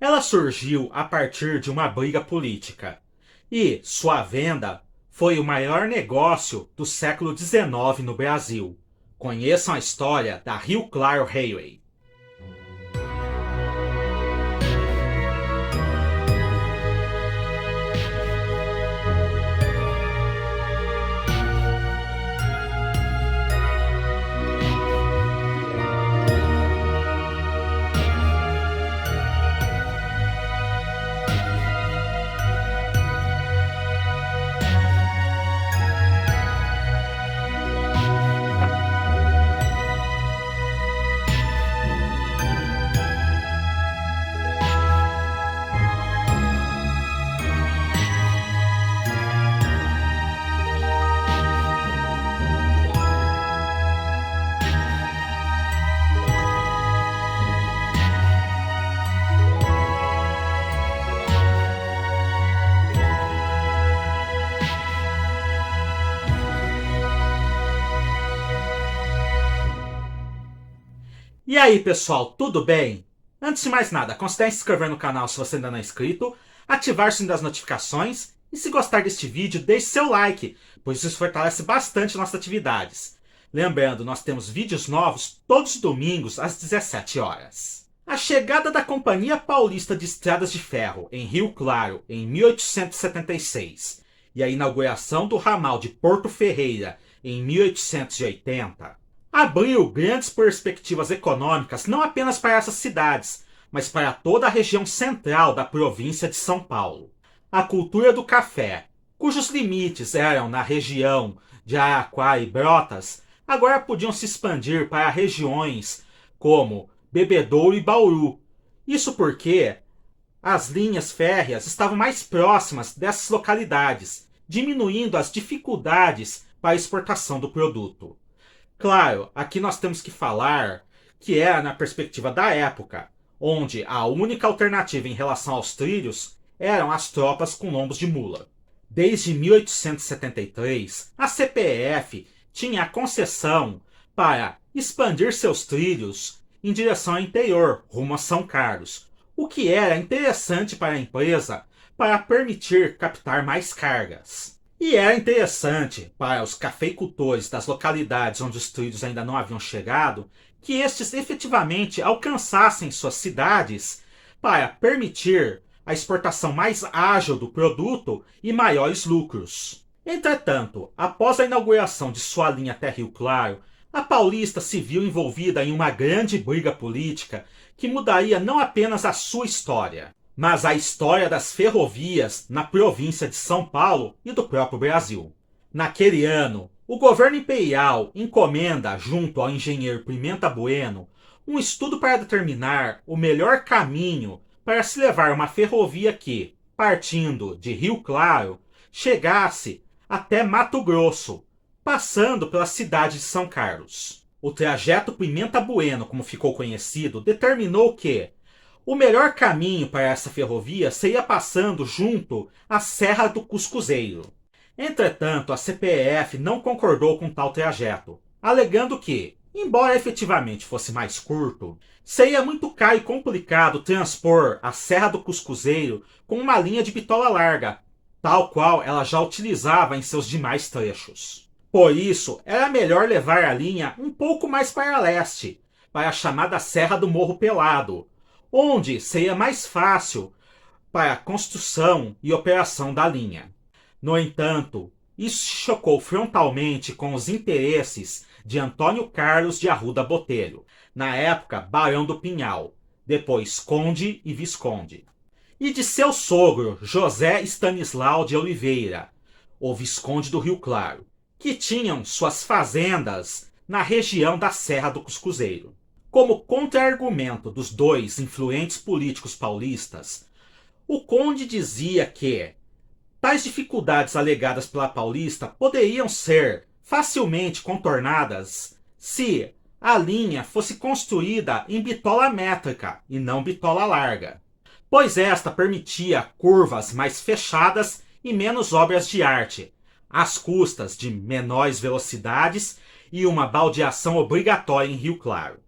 Ela surgiu a partir de uma briga política e sua venda foi o maior negócio do século XIX no Brasil. Conheçam a história da Rio Claro Railway. E aí, pessoal, tudo bem? Antes de mais nada, considere se inscrever no canal se você ainda não é inscrito, ativar o sininho das notificações e, se gostar deste vídeo, deixe seu like, pois isso fortalece bastante nossas atividades. Lembrando, nós temos vídeos novos todos os domingos às 17 horas. A chegada da Companhia Paulista de Estradas de Ferro em Rio Claro em 1876 e a inauguração do ramal de Porto Ferreira em 1880 abriu grandes perspectivas econômicas não apenas para essas cidades, mas para toda a região central da província de São Paulo. A cultura do café, cujos limites eram na região de Araquara e Brotas, agora podiam se expandir para regiões como Bebedouro e Bauru. Isso porque as linhas férreas estavam mais próximas dessas localidades, diminuindo as dificuldades para a exportação do produto. Claro, aqui nós temos que falar que era na perspectiva da época, onde a única alternativa em relação aos trilhos eram as tropas com lombos de mula. Desde 1873, a CPF tinha a concessão para expandir seus trilhos em direção ao interior, rumo a São Carlos, o que era interessante para a empresa para permitir captar mais cargas. E era interessante para os cafeicultores das localidades onde os trilhos ainda não haviam chegado que estes efetivamente alcançassem suas cidades para permitir a exportação mais ágil do produto e maiores lucros. Entretanto, após a inauguração de sua linha até Rio Claro, a Paulista se viu envolvida em uma grande briga política que mudaria não apenas a sua história, mas a história das ferrovias na província de São Paulo e do próprio Brasil. Naquele ano, o governo imperial encomenda, junto ao engenheiro Pimenta Bueno, um estudo para determinar o melhor caminho para se levar uma ferrovia que, partindo de Rio Claro, chegasse até Mato Grosso, passando pela cidade de São Carlos. O trajeto Pimenta Bueno, como ficou conhecido, determinou que o melhor caminho para essa ferrovia seria passando junto à Serra do Cuscuzeiro. Entretanto, a CPF não concordou com tal trajeto, alegando que, embora efetivamente fosse mais curto, seria muito caro e complicado transpor a Serra do Cuscuzeiro com uma linha de bitola larga, tal qual ela já utilizava em seus demais trechos. Por isso, era melhor levar a linha um pouco mais para leste, para a chamada Serra do Morro Pelado, onde seria mais fácil para a construção e operação da linha. No entanto, isso chocou frontalmente com os interesses de Antônio Carlos de Arruda Botelho, na época Barão do Pinhal, depois Conde e Visconde, e de seu sogro José Stanislau de Oliveira, o Visconde do Rio Claro, que tinham suas fazendas na região da Serra do Cuscuzeiro. Como contra-argumento dos dois influentes políticos paulistas, o conde dizia que tais dificuldades alegadas pela Paulista poderiam ser facilmente contornadas se a linha fosse construída em bitola métrica e não bitola larga, pois esta permitia curvas mais fechadas e menos obras de arte, às custas de menores velocidades e uma baldeação obrigatória em Rio Claro.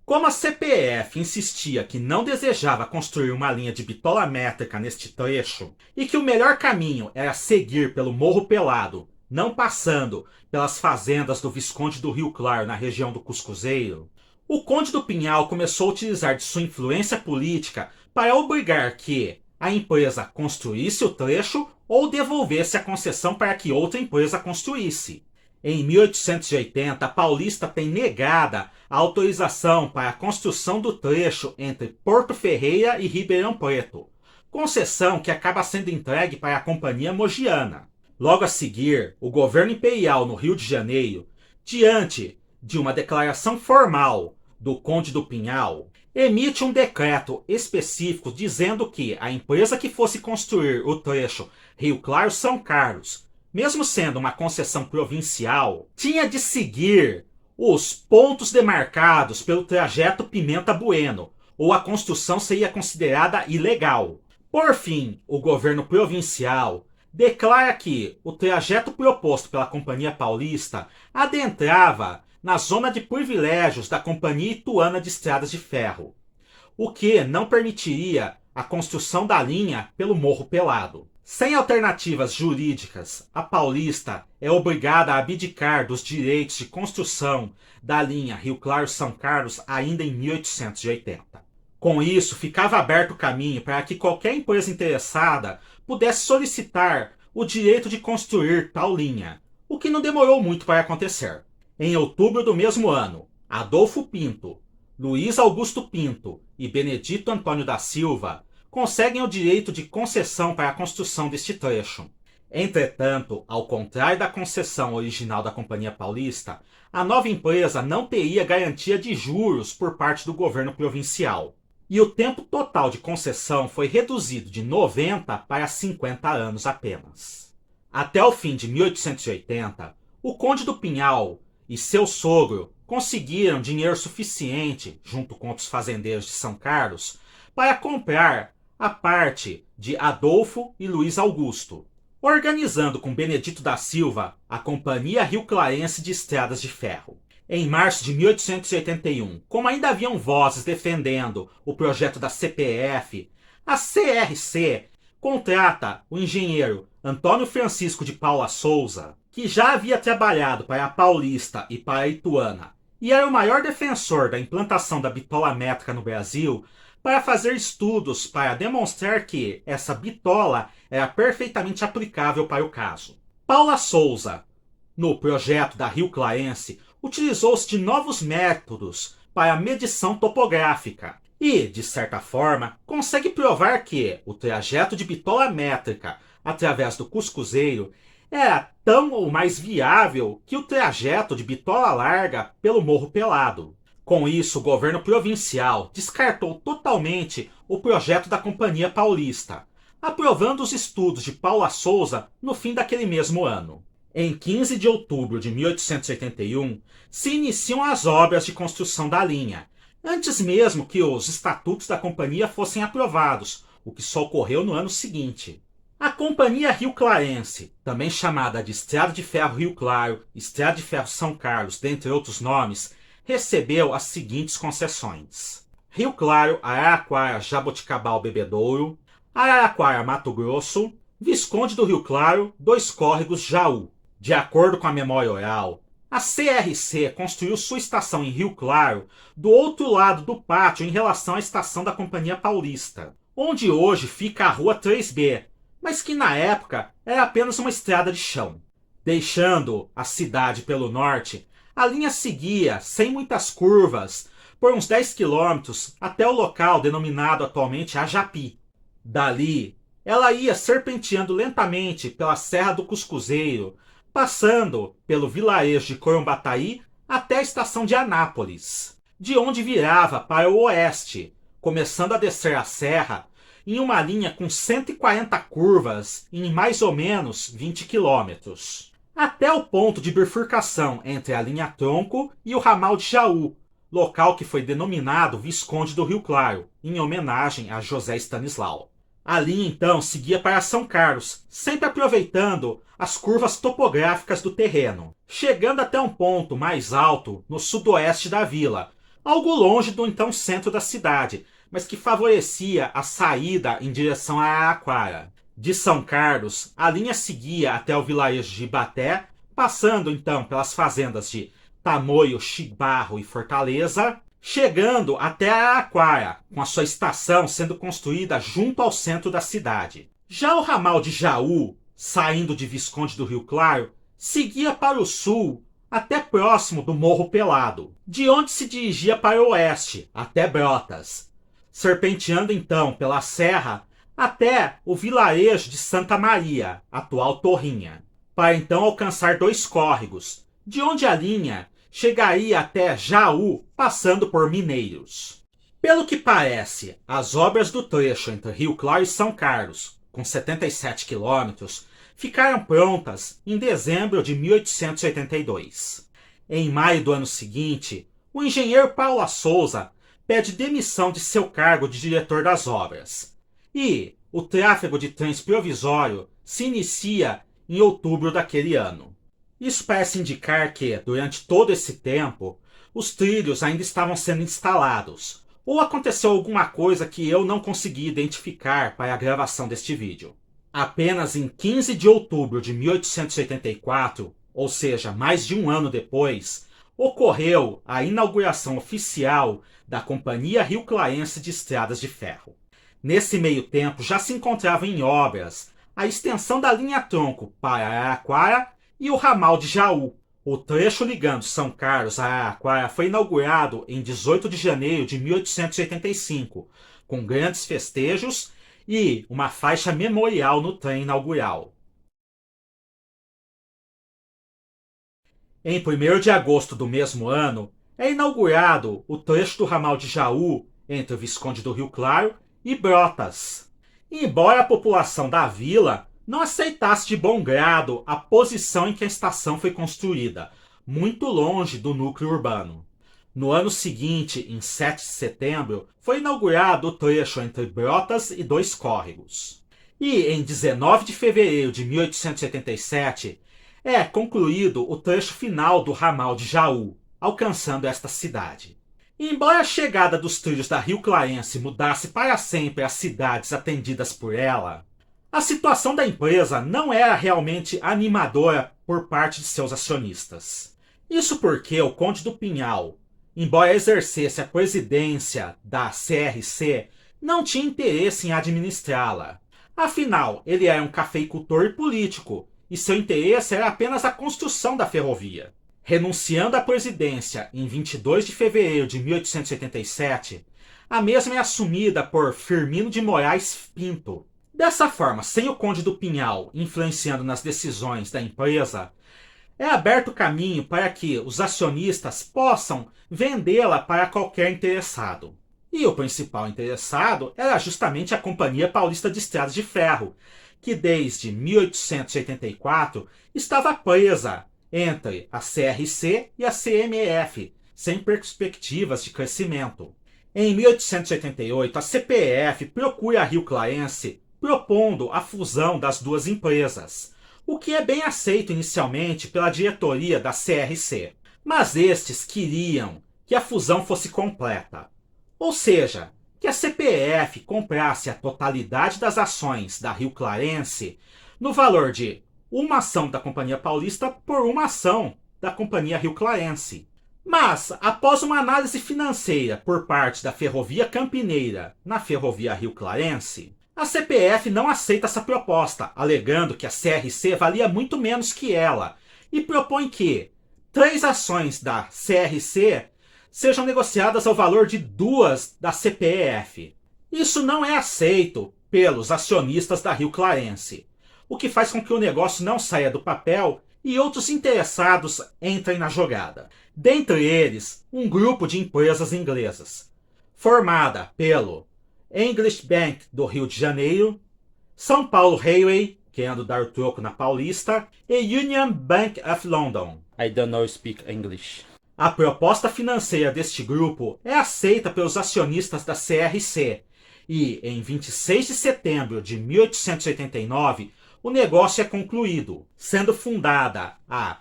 Como a CPF insistia que não desejava construir uma linha de bitola métrica neste trecho e que o melhor caminho era seguir pelo Morro Pelado, não passando pelas fazendas do Visconde do Rio Claro na região do Cuscuzeiro, o Conde do Pinhal começou a utilizar de sua influência política para obrigar que a empresa construísse o trecho ou devolvesse a concessão para que outra empresa construísse. Em 1880, a Paulista tem negada a autorização para a construção do trecho entre Porto Ferreira e Ribeirão Preto, concessão que acaba sendo entregue para a Companhia Mogiana. Logo a seguir, o governo imperial no Rio de Janeiro, diante de uma declaração formal do Conde do Pinhal, emite um decreto específico dizendo que a empresa que fosse construir o trecho Rio Claro-São Carlos, mesmo sendo uma concessão provincial, tinha de seguir os pontos demarcados pelo trajeto Pimenta Bueno, ou a construção seria considerada ilegal. Por fim, o governo provincial declara que o trajeto proposto pela Companhia Paulista adentrava na zona de privilégios da Companhia Ituana de Estradas de Ferro, o que não permitiria a construção da linha pelo Morro Pelado. Sem alternativas jurídicas, a Paulista é obrigada a abdicar dos direitos de construção da linha Rio Claro-São Carlos ainda em 1880. Com isso, ficava aberto o caminho para que qualquer empresa interessada pudesse solicitar o direito de construir tal linha, o que não demorou muito para acontecer. Em outubro do mesmo ano, Adolfo Pinto, Luiz Augusto Pinto e Benedito Antônio da Silva conseguem o direito de concessão para a construção deste trecho. Entretanto, ao contrário da concessão original da Companhia Paulista, a nova empresa não teria garantia de juros por parte do governo provincial. E o tempo total de concessão foi reduzido de 90 para 50 anos apenas. Até o fim de 1880, o Conde do Pinhal e seu sogro conseguiram dinheiro suficiente, junto com outros fazendeiros de São Carlos, para comprar a parte de Adolfo e Luiz Augusto, organizando com Benedito da Silva a Companhia Rio Clarense de Estradas de Ferro. Em março de 1881, como ainda haviam vozes defendendo o projeto da CPF, a CRC contrata o engenheiro Antônio Francisco de Paula Souza, que já havia trabalhado para a Paulista e para a Ituana, e era o maior defensor da implantação da bitola métrica no Brasil, para fazer estudos para demonstrar que essa bitola era perfeitamente aplicável para o caso. Paula Souza, no projeto da Rio Clarense, utilizou-se de novos métodos para a medição topográfica e, de certa forma, consegue provar que o trajeto de bitola métrica através do Cuscuzeiro era tão ou mais viável que o trajeto de bitola larga pelo Morro Pelado. Com isso, o governo provincial descartou totalmente o projeto da Companhia Paulista, aprovando os estudos de Paula Souza no fim daquele mesmo ano. Em 15 de outubro de 1881, se iniciam as obras de construção da linha, antes mesmo que os estatutos da companhia fossem aprovados, o que só ocorreu no ano seguinte. A Companhia Rio Clarense, também chamada de Estrada de Ferro Rio Claro, Estrada de Ferro São Carlos, dentre outros nomes, recebeu as seguintes concessões: Rio Claro, Araraquara, Jaboticabal, Bebedouro; Araraquara, Mato Grosso; Visconde do Rio Claro, Dois Córregos, Jaú. De acordo com a memória oral, a CRC construiu sua estação em Rio Claro do outro lado do pátio em relação à estação da Companhia Paulista, onde hoje fica a Rua 3B, mas que na época era apenas uma estrada de chão. Deixando a cidade pelo norte, a linha seguia, sem muitas curvas, por uns 10 quilômetros até o local denominado atualmente Ajapi. Dali, ela ia serpenteando lentamente pela Serra do Cuscuzeiro, passando pelo vilarejo de Corumbataí até a estação de Anápolis, de onde virava para o oeste, começando a descer a serra em uma linha com 140 curvas em mais ou menos 20 quilômetros, até o ponto de bifurcação entre a linha tronco e o ramal de Jaú, local que foi denominado Visconde do Rio Claro, em homenagem a José Stanislau. A linha então seguia para São Carlos, sempre aproveitando as curvas topográficas do terreno, chegando até um ponto mais alto no sudoeste da vila, algo longe do então centro da cidade, mas que favorecia a saída em direção a Araraquara. De São Carlos, a linha seguia até o vilarejo de Ibaté, passando então pelas fazendas de Tamoio, Chibarro e Fortaleza, chegando até Araraquara, com a sua estação sendo construída junto ao centro da cidade. Já o ramal de Jaú, saindo de Visconde do Rio Claro, seguia para o sul até próximo do Morro Pelado, de onde se dirigia para o oeste, até Brotas, serpenteando então pela serra até o vilarejo de Santa Maria, atual Torrinha, para então alcançar dois córregos, de onde a linha chegaria até Jaú, passando por Mineiros. Pelo que parece, as obras do trecho entre Rio Claro e São Carlos, com 77 quilômetros, ficaram prontas em dezembro de 1882. Em maio do ano seguinte, o engenheiro Paula Souza pede demissão de seu cargo de diretor das obras. E o tráfego de trens provisório se inicia em outubro daquele ano. Isso parece indicar que, durante todo esse tempo, os trilhos ainda estavam sendo instalados, ou aconteceu alguma coisa que eu não consegui identificar para a gravação deste vídeo. Apenas em 15 de outubro de 1884, ou seja, mais de um ano depois, ocorreu a inauguração oficial da Companhia Rio Clarense de Estradas de Ferro. Nesse meio tempo já se encontrava em obras a extensão da linha-tronco para Araraquara e o ramal de Jaú. O trecho ligando São Carlos a Araraquara foi inaugurado em 18 de janeiro de 1885, com grandes festejos e uma faixa memorial no trem inaugural. Em 1º de agosto do mesmo ano, é inaugurado o trecho do ramal de Jaú entre o Visconde do Rio Claro e Brotas. Embora a população da vila não aceitasse de bom grado a posição em que a estação foi construída, muito longe do núcleo urbano. No ano seguinte, em 7 de setembro, foi inaugurado o trecho entre Brotas e Dois Córregos. E em 19 de fevereiro de 1887, é concluído o trecho final do ramal de Jaú, alcançando esta cidade. Embora a chegada dos trilhos da Rio Clarense mudasse para sempre as cidades atendidas por ela, a situação da empresa não era realmente animadora por parte de seus acionistas. Isso porque o Conde do Pinhal, embora exercesse a presidência da CRC, não tinha interesse em administrá-la. Afinal, ele era um cafeicultor e político, e seu interesse era apenas a construção da ferrovia. Renunciando à presidência em 22 de fevereiro de 1887, a mesma é assumida por Firmino de Moraes Pinto. Dessa forma, sem o Conde do Pinhal influenciando nas decisões da empresa, é aberto caminho para que os acionistas possam vendê-la para qualquer interessado. E o principal interessado era justamente a Companhia Paulista de Estradas de Ferro, que desde 1884 estava presa entre a CRC e a CMF, sem perspectivas de crescimento. Em 1888, a CPF procura a Rio Clarense propondo a fusão das duas empresas, o que é bem aceito inicialmente pela diretoria da CRC. Mas estes queriam que a fusão fosse completa, ou seja, que a CPF comprasse a totalidade das ações da Rio Clarense no valor de uma ação da Companhia Paulista por uma ação da Companhia Rio Clarense. Mas, após uma análise financeira por parte da Ferrovia Campineira na Ferrovia Rio Clarense, a CPF não aceita essa proposta, alegando que a CRC valia muito menos que ela, e propõe que 3 ações da CRC sejam negociadas ao valor de 2 da CPF. Isso não é aceito pelos acionistas da Rio Clarense, o que faz com que o negócio não saia do papel e outros interessados entrem na jogada. Dentre eles, um grupo de empresas inglesas, formada pelo English Bank do Rio de Janeiro, São Paulo Railway, querendo dar o troco na Paulista, e Union Bank of London. I don't know speak English. A proposta financeira deste grupo é aceita pelos acionistas da CRC e, em 26 de setembro de 1889, o negócio é concluído, sendo fundada a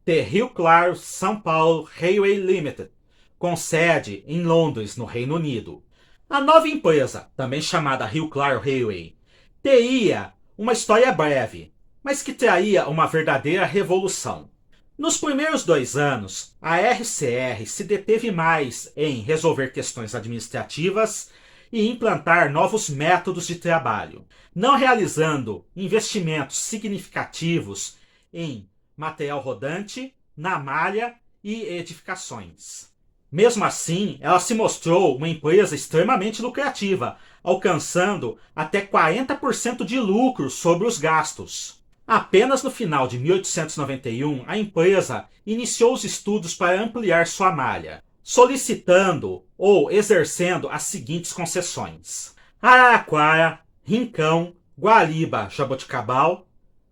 The Rio Claro São Paulo Railway Limited, com sede em Londres, no Reino Unido. A nova empresa, também chamada Rio Claro Railway, teria uma história breve, mas que traria uma verdadeira revolução. Nos primeiros 2 anos, a RCR se deteve mais em resolver questões administrativas e implantar novos métodos de trabalho, não realizando investimentos significativos em material rodante, na malha e edificações. Mesmo assim, ela se mostrou uma empresa extremamente lucrativa, alcançando até 40% de lucro sobre os gastos. Apenas no final de 1891, a empresa iniciou os estudos para ampliar sua malha, solicitando ou exercendo as seguintes concessões: Araraquara, Rincão, Guariba, Jaboticabal,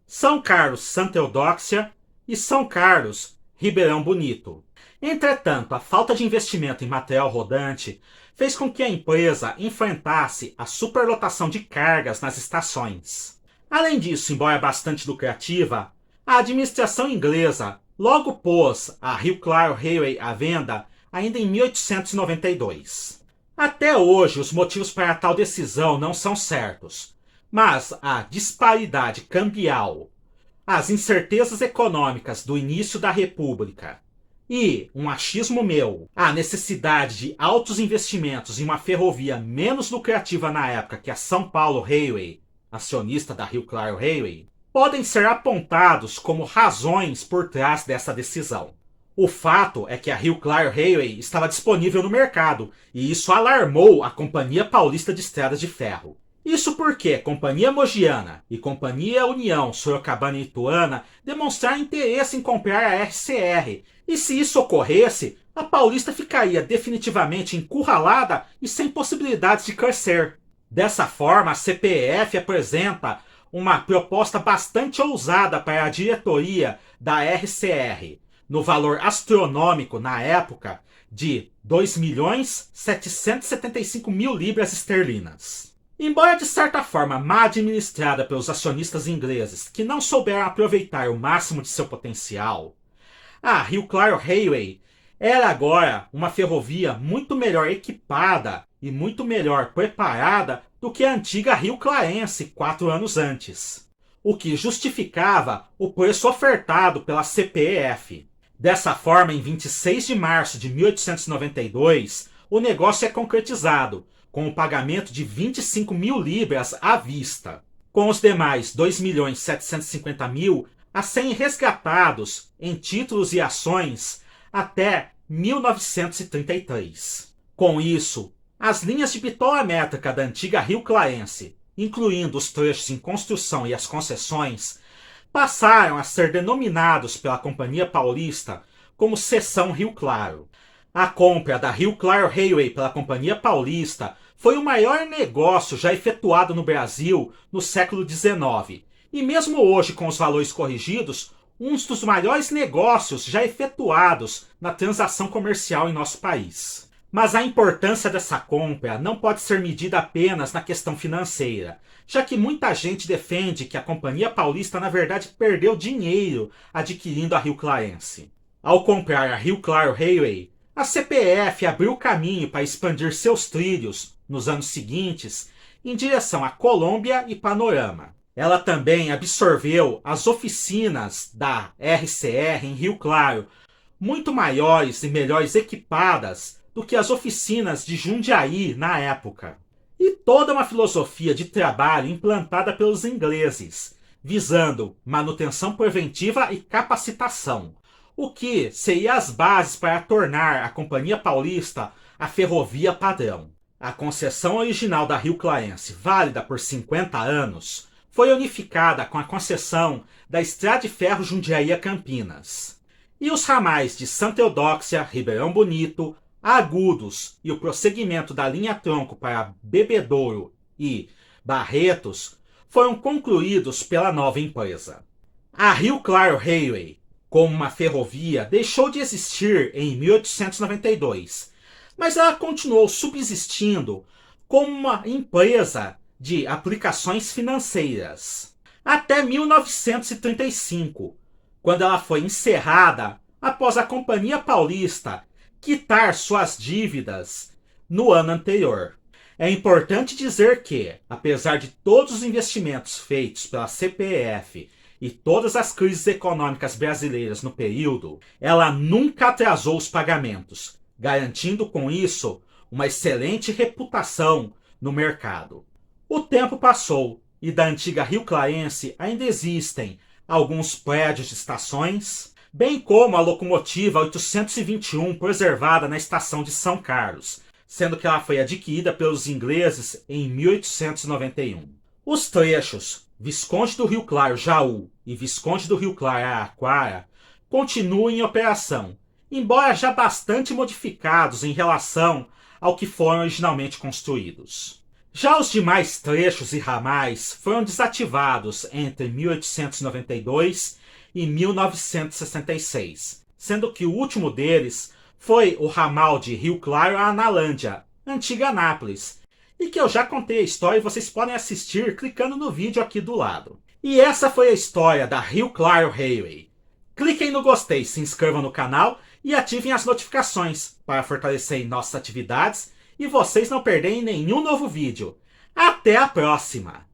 São Carlos, Santa Eudóxia e São Carlos, Ribeirão Bonito. Entretanto, a falta de investimento em material rodante fez com que a empresa enfrentasse a superlotação de cargas nas estações. Além disso, embora bastante lucrativa, a administração inglesa logo pôs a Rio Claro Railway à venda ainda em 1892. Até hoje, os motivos para tal decisão não são certos, mas a disparidade cambial, as incertezas econômicas do início da República e um achismo meu, a necessidade de altos investimentos em uma ferrovia menos lucrativa na época que a São Paulo Railway, acionista da Rio Claro Railway, podem ser apontados como razões por trás dessa decisão. O fato é que a Rio Claro Railway estava disponível no mercado e isso alarmou a Companhia Paulista de Estradas de Ferro. Isso porque Companhia Mogiana e Companhia União Sorocabana e Ituana demonstraram interesse em comprar a RCR, e se isso ocorresse, a Paulista ficaria definitivamente encurralada e sem possibilidades de crescer. Dessa forma, a CPF apresenta uma proposta bastante ousada para a diretoria da RCR, no valor astronômico na época de 2.775.000 libras esterlinas. Embora de certa forma mal administrada pelos acionistas ingleses que não souberam aproveitar o máximo de seu potencial, a Rio Claro Railway era agora uma ferrovia muito melhor equipada e muito melhor preparada do que a antiga Rio Clarense 4 anos antes, o que justificava o preço ofertado pela CPF. Dessa forma, em 26 de março de 1892, o negócio é concretizado, com o pagamento de 25.000 libras à vista, com os demais 2.750.000 a serem resgatados em títulos e ações até 1933. Com isso, as linhas de bitola métrica da antiga Rio Clarense, incluindo os trechos em construção e as concessões, passaram a ser denominados pela Companhia Paulista como Seção Rio Claro. A compra da Rio Claro Railway pela Companhia Paulista foi o maior negócio já efetuado no Brasil no século XIX, e mesmo hoje com os valores corrigidos, um dos maiores negócios já efetuados na transação comercial em nosso país. Mas a importância dessa compra não pode ser medida apenas na questão financeira, já que muita gente defende que a Companhia Paulista na verdade perdeu dinheiro adquirindo a Rio Clarense. Ao comprar a Rio Claro Railway, a CPF abriu caminho para expandir seus trilhos, nos anos seguintes, em direção a Colômbia e Panorama. Ela também absorveu as oficinas da RCR em Rio Claro, muito maiores e melhores equipadas do que as oficinas de Jundiaí na época. E toda uma filosofia de trabalho implantada pelos ingleses, visando manutenção preventiva e capacitação, o que seria as bases para tornar a Companhia Paulista a ferrovia padrão. A concessão original da Rio Clarense, válida por 50 anos, foi unificada com a concessão da Estrada de Ferro Jundiaí a Campinas. E os ramais de Santa Eudóxia, Ribeirão Bonito, Agudos e o prosseguimento da linha tronco para Bebedouro e Barretos foram concluídos pela nova empresa. A Rio Claro Railway, como uma ferrovia, deixou de existir em 1892, mas ela continuou subsistindo como uma empresa de aplicações financeiras até 1935, quando ela foi encerrada após a Companhia Paulista quitar suas dívidas no ano anterior. É importante dizer que, apesar de todos os investimentos feitos pela CPF e todas as crises econômicas brasileiras no período, ela nunca atrasou os pagamentos, garantindo com isso uma excelente reputação no mercado. O tempo passou e da antiga Rio Clarense ainda existem alguns prédios de estações, bem como a locomotiva 821 preservada na estação de São Carlos, sendo que ela foi adquirida pelos ingleses em 1891. Os trechos Visconde do Rio Claro Jaú e Visconde do Rio Claro Araraquara continuam em operação, embora já bastante modificados em relação ao que foram originalmente construídos. Já os demais trechos e ramais foram desativados entre 1892 e 1966, sendo que o último deles foi o ramal de Rio Claro a Analândia, antiga Anápolis, e que eu já contei a história e vocês podem assistir clicando no vídeo aqui do lado. E essa foi a história da Rio Claro Railway. Cliquem no gostei, se inscrevam no canal e ativem as notificações para fortalecerem nossas atividades e vocês não perderem nenhum novo vídeo. Até a próxima!